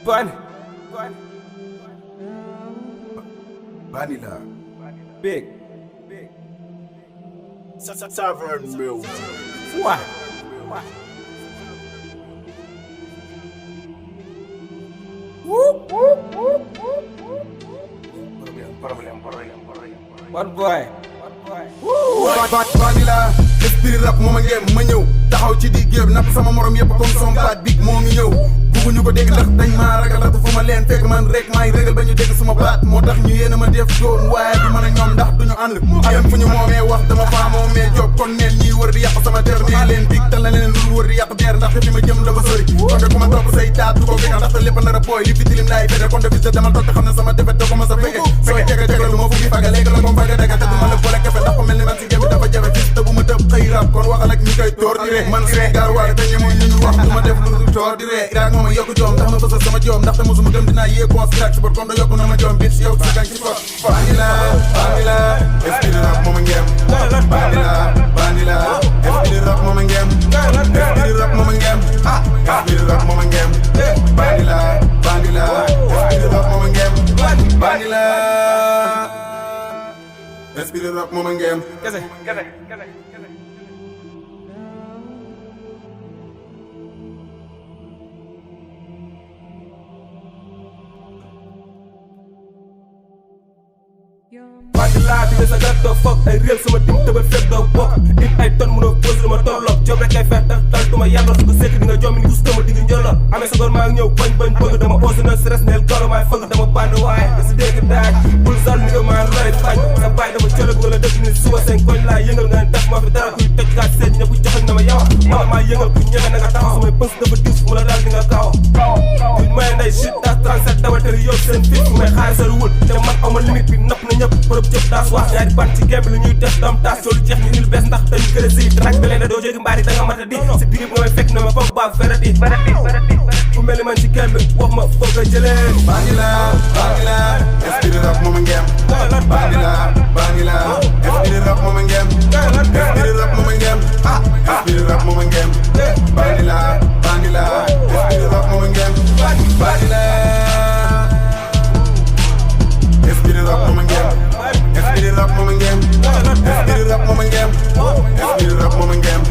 Bunny. Vanilla. Big. Tavern Milk. What? What boy? Vanilla. Esprit rap moo ma ngeen ma ñëw taxaw ci di géew napp sama morom yëpp comme son baat big moo ngi ñëw bugguñu ko dégg ndax dañ maa ragal ndax fu ma leen fekk man rek maay régal ba ñu dégg suma baat moo tax ñu yéena ma def doon waaye du mën a ñoom ndax duñu ànd am fu ñu moomee wax dama faa moomee job kon neen ñiy wër di yàq sama der nee leen big tal na leen lu wër di yàq der ndax fi ma jëm dafa sori kon de ku ma topp say taat du ko fekk ndax lépp nar a booy li fi tilim laay fete kon de bis de dama toog te xam ne sama defet da ko ma sa fekke soo jege jege lu ma fu ngi faga léegi la ko faga daga te du ma la boole kefe ndax ko mel ni man si gémmi dafa jafe fis te bu ma tëb xëy rap kon waxal ak ñi koy torturé man Sénégal waaye te ñemuñ ñu wax du ma def lu dul torturé Irak moo ma yokku joom ndax ma bësal sama joom ndaxte mosuma gëm dinaa yee cons Irak si bot kon da yokku na ma joom bit yow sa gang ci fot Vanilla esprit rap moo ma ngeem Vanilla esprit rap moo ma ngeem esprit rap moo ma ngeem esprit rap moo ma ngeem Vanilla esprit rap moo ma ngeem Vanilla esprit rap moo ma ngeem Vanilla bi nga sa gar doo foog ay réel sama tim tëbal fépp doo bokk nit ay ton mënoo pose lu ma tolloog job rek ay fex tal duma yàlla su ko sekk di nga jom ni gus tama digg njolo amee sa góor maa ngi ñëw bañ bëgg dama ose na stress neel golo maay fëgg dama band waaye da si dégg daaj bul sal ni nga maa looy faj sa baay dama cëlëg wala dëkk ni suba seen koñ laa yëngal nga def maa fi dara kuy toj kaat seen ñëpp joxoñ na ma yawa wala maa yëngal ku ñeme na nga taxaw samay pëns dafa diis fu mu la daal di nga kaaw duñ may nday shit daa 37 dawateri yow seen fit fu may xaar sa ruwul te man awma limite bi napp na ñëpp përëb jëpp daas wax yaa di ban ci gembi lu ñuy def dam taas yoolu jeex ñu nil bees ndax dañu kër si track bi leen da doo jógi mbaari da nga mata di si digib nga may fekk na ma pop ba verati ku mel ni man ci gembi wax ma foog nga jëlee Vanilla esprit rap moo ma ngeem Vanilla esprit rap moo ma ngeem esprit rap moo ma ngeem esprit rap moo ma ngeem Vanilla esprit rap moo ma ngeem Vanilla esprit rap moo ma ngeem esprit rap moo ma ngeem esprit rap moo ma ngeem esprit rap moo ma ngeem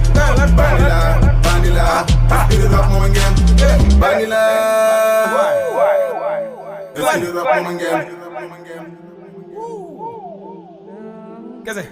Vanilla esprit rap moo ma ngeem Vanilla esprit rap moo ma ngeem kese